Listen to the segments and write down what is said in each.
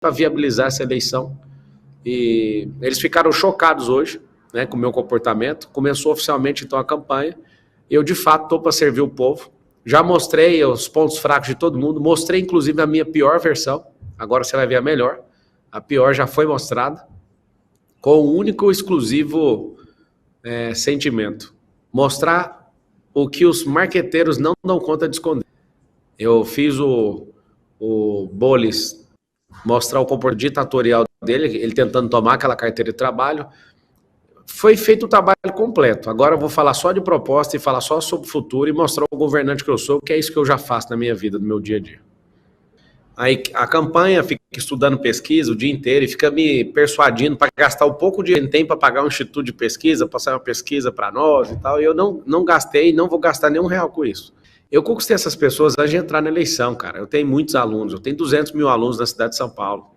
para viabilizar essa eleição. E eles ficaram chocados hoje, né, com o meu comportamento. Começou oficialmente, então, a campanha. Eu, de fato, estou para servir o povo. Já mostrei os pontos fracos de todo mundo. Mostrei, inclusive, a minha pior versão. Agora você vai ver a melhor. A pior já foi mostrada. Com o único e exclusivo sentimento. Mostrar o que os marqueteiros não dão conta de esconder. Eu fiz o Bolis mostrar o comportamento ditatorial dele, ele tentando tomar aquela carteira de trabalho. Foi feito o trabalho completo. Agora eu vou falar só de proposta e falar só sobre o futuro e mostrar o governante que eu sou, que é isso que eu já faço na minha vida, no meu dia a dia. Aí a campanha fica estudando pesquisa o dia inteiro e fica me persuadindo para gastar o pouco dinheiro que tem para pagar um instituto de pesquisa, passar uma pesquisa para nós e tal. E eu não gastei, não vou gastar nenhum real com isso. Eu conquistei essas pessoas antes de entrar na eleição, cara. Eu tenho muitos alunos, eu tenho 200 mil alunos na cidade de São Paulo.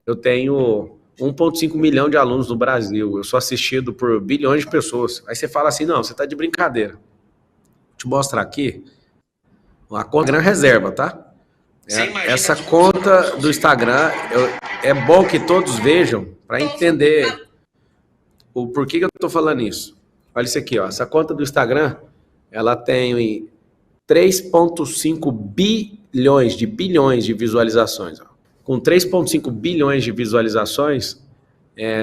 Eu tenho 1,5 milhão de alunos no Brasil. Eu sou assistido por bilhões de pessoas. Aí você fala assim, não, você tá de brincadeira. Vou te mostrar aqui. A conta Instagram reserva, tá? Essa conta do Instagram, é bom que todos vejam para entender o porquê que eu tô falando isso. Olha isso aqui, ó. Essa conta do Instagram, ela tem 3,5 bilhões de visualizações. Ó. Com 3,5 bilhões de visualizações,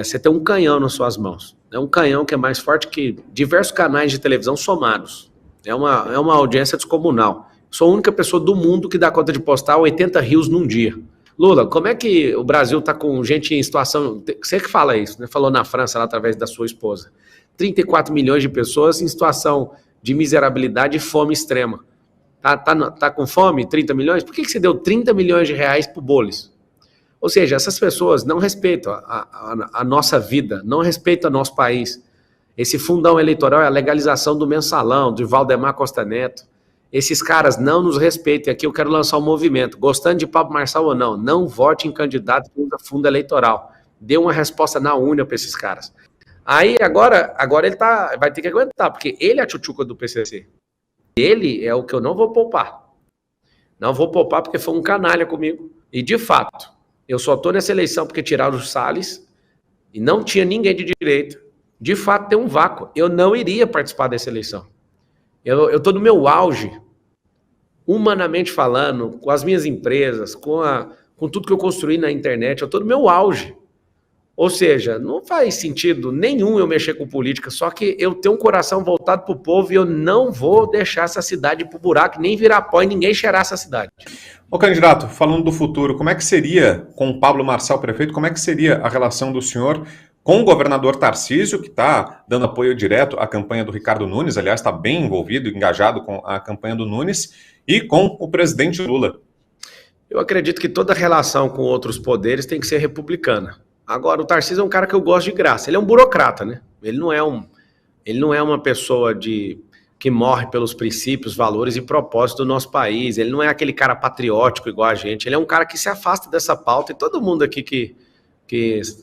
você tem um canhão nas suas mãos. É um canhão que é mais forte que diversos canais de televisão somados. É uma audiência descomunal. Sou a única pessoa do mundo que dá conta de postar 80 rios num dia. Lula, como é que o Brasil está com gente em situação... Você que fala isso, né? Falou na França, lá, através da sua esposa. 34 milhões de pessoas em situação de miserabilidade e fome extrema. Tá com fome, 30 milhões? Por que você deu 30 milhões de reais pro Bolis? Ou seja, essas pessoas não respeitam a nossa vida, não respeitam o nosso país. Esse fundão eleitoral é a legalização do mensalão, de Valdemar Costa Neto. Esses caras não nos respeitam. E aqui eu quero lançar um movimento. Gostando de Pablo Marçal ou não vote em candidato que usa fundo eleitoral. Dê uma resposta na urna para esses caras. Aí agora ele vai ter que aguentar, porque ele é a tchutchuca do PCC. Ele é o que eu não vou poupar. Não vou poupar porque foi um canalha comigo. E, de fato, eu só estou nessa eleição porque tiraram o Salles e não tinha ninguém de direita. De fato, tem um vácuo. Eu não iria participar dessa eleição. Eu estou no meu auge, humanamente falando, com as minhas empresas, com tudo que eu construí na internet. Eu estou no meu auge. Ou seja, não faz sentido nenhum eu mexer com política, só que eu tenho um coração voltado para o povo e eu não vou deixar essa cidade pro buraco, nem virar pó e ninguém cheirar essa cidade. Ô candidato, falando do futuro, como é que seria, com o Pablo Marçal prefeito, como é que seria a relação do senhor com o governador Tarcísio, que está dando apoio direto à campanha do Ricardo Nunes, aliás, está bem envolvido, engajado com a campanha do Nunes, e com o presidente Lula? Eu acredito que toda relação com outros poderes tem que ser republicana. Agora, o Tarcísio é um cara que eu gosto de graça. Ele é um burocrata, né? Ele não é uma pessoa que morre pelos princípios, valores e propósitos do nosso país. Ele não é aquele cara patriótico igual a gente. Ele é um cara que se afasta dessa pauta e todo mundo aqui que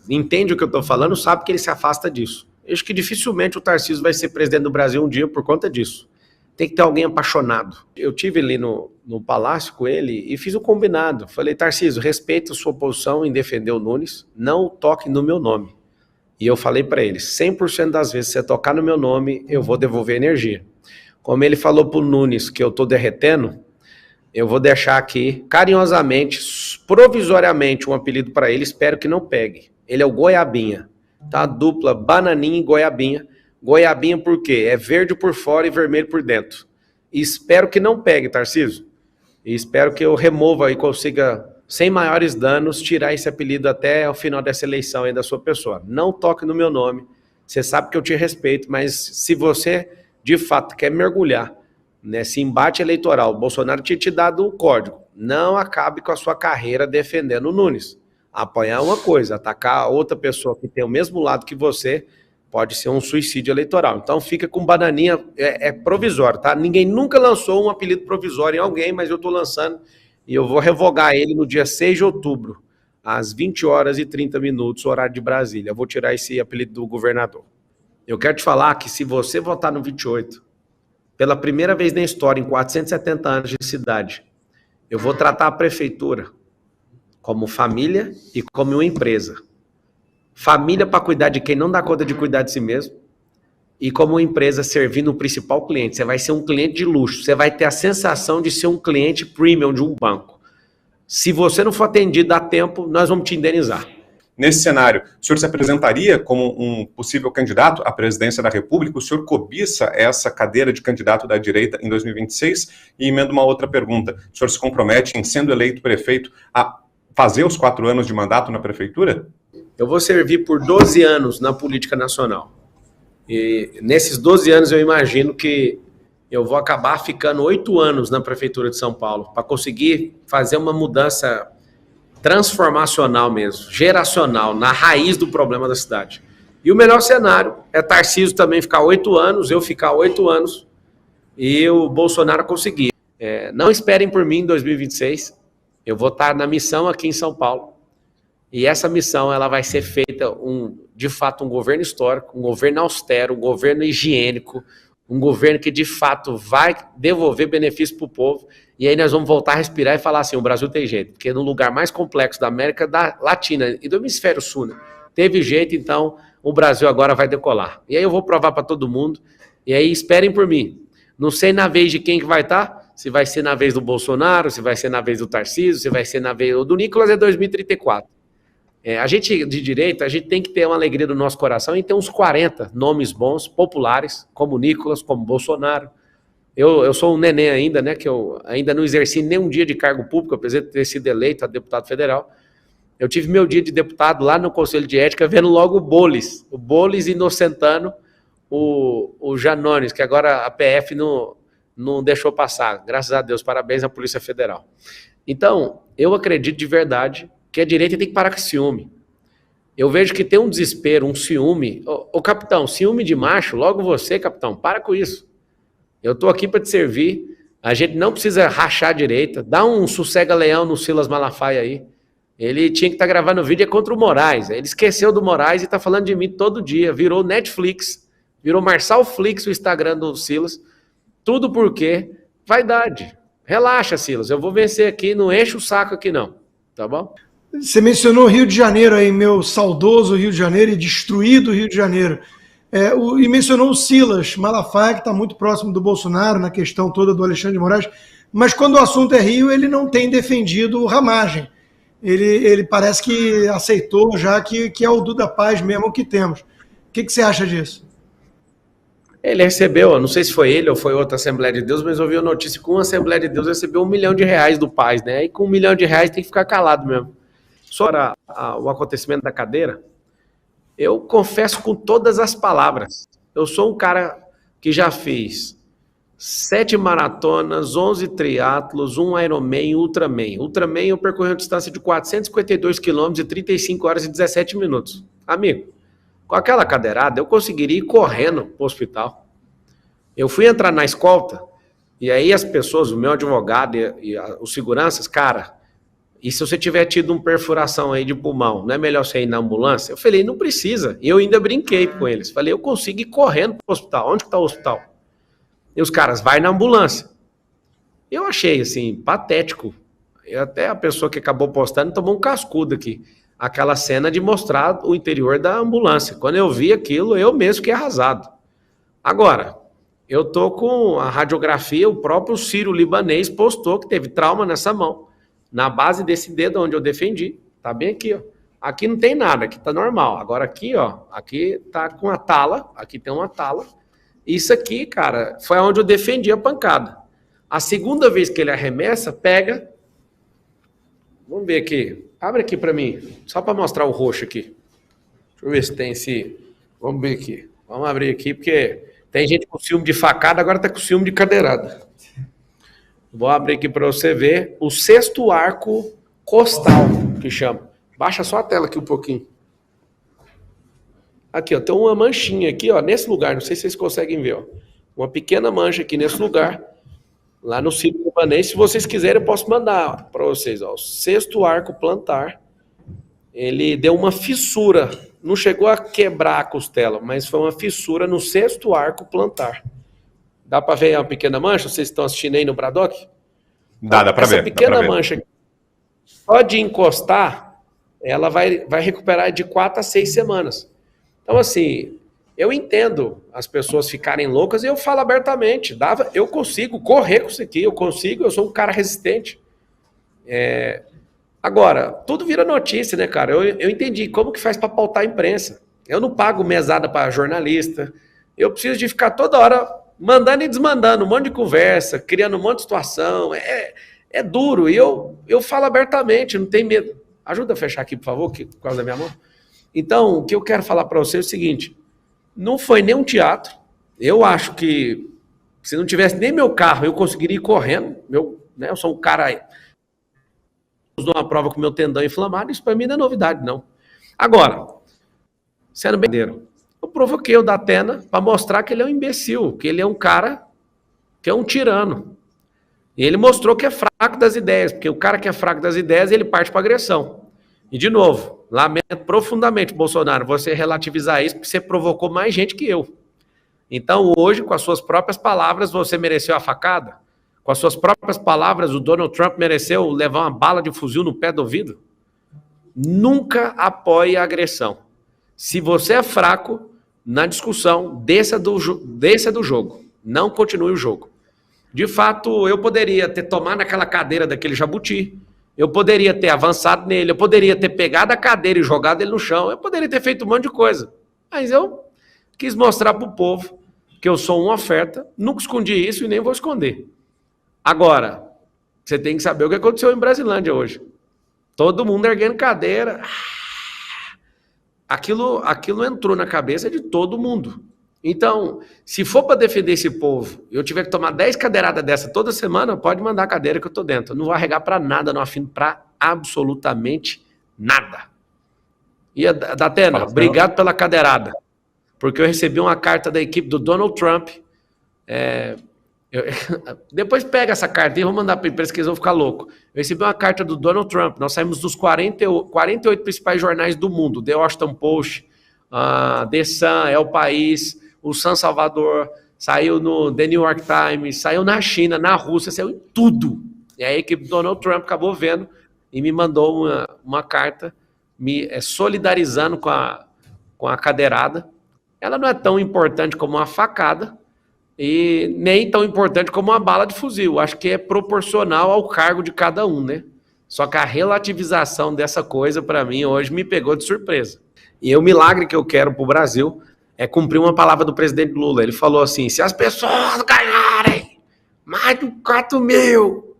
entende o que eu estou falando sabe que ele se afasta disso. Eu acho que dificilmente o Tarcísio vai ser presidente do Brasil um dia por conta disso. Tem que ter alguém apaixonado. Eu tive ali no palácio com ele e fiz o combinado. Falei, Tarcísio, respeita a sua posição em defender o Nunes, não toque no meu nome. E eu falei para ele, 100% das vezes que você tocar no meu nome, eu vou devolver energia. Como ele falou pro Nunes que eu tô derretendo, eu vou deixar aqui, carinhosamente, provisoriamente, um apelido para ele, espero que não pegue. Ele é o Goiabinha, tá? Dupla Bananinha e Goiabinha. Goiabinha por quê? É verde por fora e vermelho por dentro. E espero que não pegue, Tarcísio. E espero que eu remova e consiga, sem maiores danos, tirar esse apelido até o final dessa eleição aí da sua pessoa. Não toque no meu nome. Você sabe que eu te respeito, mas se você, de fato, quer mergulhar nesse embate eleitoral, o Bolsonaro tinha te dado o código. Não acabe com a sua carreira defendendo o Nunes. Apanhar uma coisa, atacar outra pessoa que tem o mesmo lado que você, pode ser um suicídio eleitoral. Então fica com Bananinha, é provisório, tá? Ninguém nunca lançou um apelido provisório em alguém, mas eu tô lançando e eu vou revogar ele no dia 6 de outubro, às 20 horas e 30 minutos, horário de Brasília. Eu vou tirar esse apelido do governador. Eu quero te falar que se você votar no 28, pela primeira vez na história, em 470 anos de cidade, eu vou tratar a prefeitura como família e como uma empresa. Família para cuidar de quem não dá conta de cuidar de si mesmo, e como uma empresa servindo o principal cliente. Você vai ser um cliente de luxo, você vai ter a sensação de ser um cliente premium de um banco. Se você não for atendido a tempo, nós vamos te indenizar. Nesse cenário, o senhor se apresentaria como um possível candidato à presidência da República? O senhor cobiça essa cadeira de candidato da direita em 2026? E emendo uma outra pergunta. O senhor se compromete em, sendo eleito prefeito, a fazer os 4 anos de mandato na prefeitura? Eu vou servir por 12 anos na política nacional. E nesses 12 anos eu imagino que eu vou acabar ficando 8 anos na prefeitura de São Paulo para conseguir fazer uma mudança transformacional mesmo, geracional, na raiz do problema da cidade. E o melhor cenário é Tarcísio também ficar 8 anos, eu ficar 8 anos e o Bolsonaro conseguir. Não esperem por mim em 2026, eu vou estar na missão aqui em São Paulo. E essa missão ela vai ser feita, de fato, um governo histórico, um governo austero, um governo higiênico, um governo que, de fato, vai devolver benefício para o povo. E aí nós vamos voltar a respirar e falar assim, o Brasil tem jeito. Porque no lugar mais complexo da América Latina e do Hemisfério Sul, né, teve jeito, então o Brasil agora vai decolar. E aí eu vou provar para todo mundo. E aí esperem por mim. Não sei na vez de quem que vai estar, se vai ser na vez do Bolsonaro, se vai ser na vez do Tarcísio, se vai ser na vez do Nicolas, é 2034. A gente de direita, a gente tem que ter uma alegria no nosso coração e ter uns 40 nomes bons, populares, como Nicolas, como Bolsonaro. Eu sou um neném ainda, né, que eu ainda não exerci nenhum dia de cargo público, apesar de ter sido eleito a deputado federal. Eu tive meu dia de deputado lá no Conselho de Ética, vendo logo o Bolis inocentando o Janones, que agora a PF não deixou passar. Graças a Deus, parabéns à Polícia Federal. Então, eu acredito de verdade que a direita tem que parar com ciúme. Eu vejo que tem um desespero, um ciúme. Ô capitão, ciúme de macho, logo você, capitão, para com isso. Eu estou aqui para te servir, a gente não precisa rachar a direita, dá um sossega-leão no Silas Malafaia aí. Ele tinha que estar gravando vídeo contra o Moraes, ele esqueceu do Moraes e está falando de mim todo dia, virou Netflix, virou Marçal Flix o Instagram do Silas, tudo porque vaidade. Relaxa, Silas, eu vou vencer aqui, não enche o saco aqui não, tá bom? Você mencionou o Rio de Janeiro aí, meu saudoso Rio de Janeiro e destruído Rio de Janeiro. E mencionou o Silas Malafaia, que está muito próximo do Bolsonaro na questão toda do Alexandre de Moraes, mas quando o assunto é Rio, ele não tem defendido ramagem. Ele parece que aceitou já que é o Duda Paz mesmo que temos. O que você acha disso? Ele recebeu, não sei se foi ele ou foi outra Assembleia de Deus, mas eu vi a notícia que uma Assembleia de Deus recebeu R$1 milhão do Paz, né? E com R$1 milhão tem que ficar calado mesmo. Sobre o acontecimento da cadeira, eu confesso com todas as palavras, eu sou um cara que já fez 7 maratonas, 11 triatlos, 1 Ironman, Ultraman. Ultraman eu percorri uma distância de 452 quilômetros e 35 horas e 17 minutos. Amigo, com aquela cadeirada eu conseguiria ir correndo para o hospital. Eu fui entrar na escolta, e aí as pessoas, o meu advogado e os seguranças, cara, e se você tiver tido uma perfuração aí de pulmão, não é melhor você ir na ambulância? Eu falei, não precisa. E eu ainda brinquei com eles. Falei, eu consigo ir correndo para o hospital. Onde que está o hospital? E os caras, vai na ambulância. Eu achei, assim, patético. Até a pessoa que acabou postando tomou um cascudo aqui. Aquela cena de mostrar o interior da ambulância. Quando eu vi aquilo, eu mesmo fiquei arrasado. Agora, eu tô com a radiografia, o próprio Sírio-Libanês postou que teve trauma nessa mão. Na base desse dedo onde eu defendi, tá bem aqui, ó. Aqui não tem nada, aqui tá normal. Agora aqui, ó, aqui tá com a tala, aqui tem uma tala. Isso aqui, cara, foi onde eu defendi a pancada. A segunda vez que ele arremessa, pega. Vamos ver aqui. Abre aqui pra mim, só pra mostrar o roxo aqui. Deixa eu ver se tem esse... Vamos ver aqui. Vamos abrir aqui, porque tem gente com ciúme de facada, agora tá com ciúme de cadeirada. Vou abrir aqui para você ver o 6º arco costal, que chama. Baixa só a tela aqui um pouquinho. Aqui, ó, tem uma manchinha aqui, ó, nesse lugar, não sei se vocês conseguem ver, ó. Uma pequena mancha aqui nesse lugar, lá no Sírio-Libanês. Se vocês quiserem, eu posso mandar para vocês, ó. O 6º arco plantar, ele deu uma fissura, não chegou a quebrar a costela, mas foi uma fissura no 6º arco plantar. Dá para ver uma pequena mancha? Vocês estão assistindo aí no Braddock? Dá para ver. Essa pequena mancha aqui. só de encostar, ela vai recuperar de 4 a 6 semanas. Então, assim, eu entendo as pessoas ficarem loucas e eu falo abertamente, eu consigo correr com isso aqui, eu sou um cara resistente. Agora, tudo vira notícia, né, cara? Eu entendi como que faz para pautar a imprensa. Eu não pago mesada para jornalista, eu preciso de ficar toda hora mandando e desmandando um monte de conversa, criando um monte de situação, é duro, e eu falo abertamente, não tem medo. Ajuda a fechar aqui, por favor, por causa da minha mão. Então, o que eu quero falar para você é o seguinte, não foi nem um teatro, eu acho que se não tivesse nem meu carro, eu conseguiria ir correndo, eu sou um cara, uma prova com meu tendão inflamado, isso para mim não é novidade, não. Agora, sendo bem verdadeiro, eu provoquei o Datena para mostrar que ele é um imbecil, que ele é um cara que é um tirano. E ele mostrou que é fraco das ideias, porque o cara que é fraco das ideias, ele parte para agressão. E, de novo, lamento profundamente, Bolsonaro, você relativizar isso, porque você provocou mais gente que eu. Então, hoje, com as suas próprias palavras, você mereceu a facada? Com as suas próprias palavras, o Donald Trump mereceu levar uma bala de fuzil no pé do ouvido? Nunca apoie a agressão. Se você é fraco, na discussão, desça do jogo. Não continue o jogo. De fato, eu poderia ter tomado naquela cadeira daquele jabuti, eu poderia ter avançado nele, eu poderia ter pegado a cadeira e jogado ele no chão, eu poderia ter feito um monte de coisa. Mas eu quis mostrar para o povo que eu sou uma oferta, nunca escondi isso e nem vou esconder. Agora, você tem que saber o que aconteceu em Brasilândia hoje. Todo mundo erguendo cadeira. Aquilo entrou na cabeça de todo mundo. Então, se for para defender esse povo, eu tiver que tomar 10 cadeiradas dessa toda semana, pode mandar a cadeira que eu tô dentro. Eu não vou arregar para nada, não afino para absolutamente nada. E, Datena, obrigado pela cadeirada, porque eu recebi uma carta da equipe do Donald Trump. Depois pega essa carta e vou mandar para a imprensa que eles vão ficar loucos. Eu recebi uma carta do Donald Trump, nós saímos dos 48 principais jornais do mundo, The Washington Post, The Sun, El País, o San Salvador, saiu no The New York Times, saiu na China, na Rússia, saiu em tudo. E a equipe do Donald Trump acabou vendo e me mandou uma carta me solidarizando com a cadeirada. Ela não é tão importante como uma facada e nem tão importante como uma bala de fuzil. Acho que é proporcional ao cargo de cada um, né? Só que a relativização dessa coisa, para mim, hoje me pegou de surpresa. E o milagre que eu quero para o Brasil é cumprir uma palavra do presidente Lula. Ele falou assim, se as pessoas ganharem mais de 4 mil,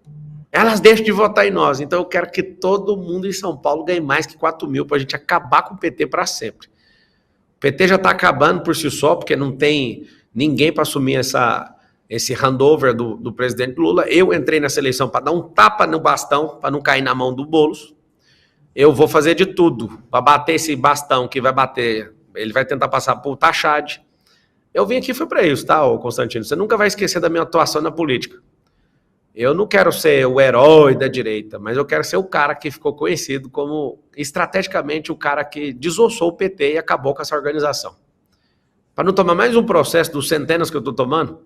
elas deixam de votar em nós. Então eu quero que todo mundo em São Paulo ganhe mais que 4 mil para a gente acabar com o PT para sempre. O PT já está acabando por si só, porque não tem ninguém para assumir esse handover do presidente Lula. Eu entrei nessa eleição para dar um tapa no bastão, para não cair na mão do Boulos. Eu vou fazer de tudo para bater esse bastão que vai bater. Ele vai tentar passar por Tachad. Eu vim aqui foi para isso, tá, Constantino? Você nunca vai esquecer da minha atuação na política. Eu não quero ser o herói da direita, mas eu quero ser o cara que ficou conhecido como, estrategicamente, o cara que desossou o PT e acabou com essa organização. Para não tomar mais um processo dos centenas que eu estou tomando,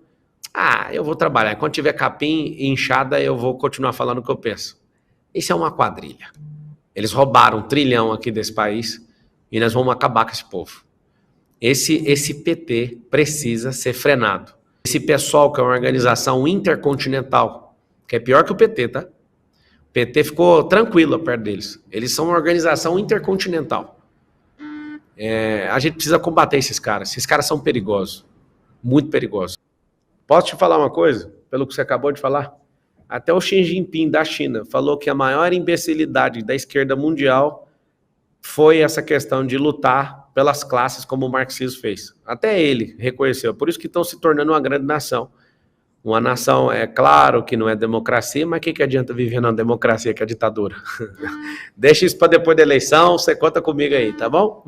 eu vou trabalhar. Quando tiver capim e inchada, eu vou continuar falando o que eu penso. Isso é uma quadrilha. Eles roubaram 1 trilhão aqui desse país e nós vamos acabar com esse povo. Esse PT precisa ser frenado. Esse pessoal que é uma organização intercontinental, que é pior que o PT, tá? O PT ficou tranquilo perto deles. Eles são uma organização intercontinental. A gente precisa combater esses caras. Esses caras são perigosos. Muito perigosos. Posso te falar uma coisa? Pelo que você acabou de falar? Até o Xi Jinping da China falou que a maior imbecilidade da esquerda mundial foi essa questão de lutar pelas classes como o marxismo fez. Até ele reconheceu. Por isso que estão se tornando uma grande nação. Uma nação, é claro que não é democracia, mas o que adianta viver na democracia que é ditadura? Deixa isso para depois da eleição, você conta comigo aí, tá bom?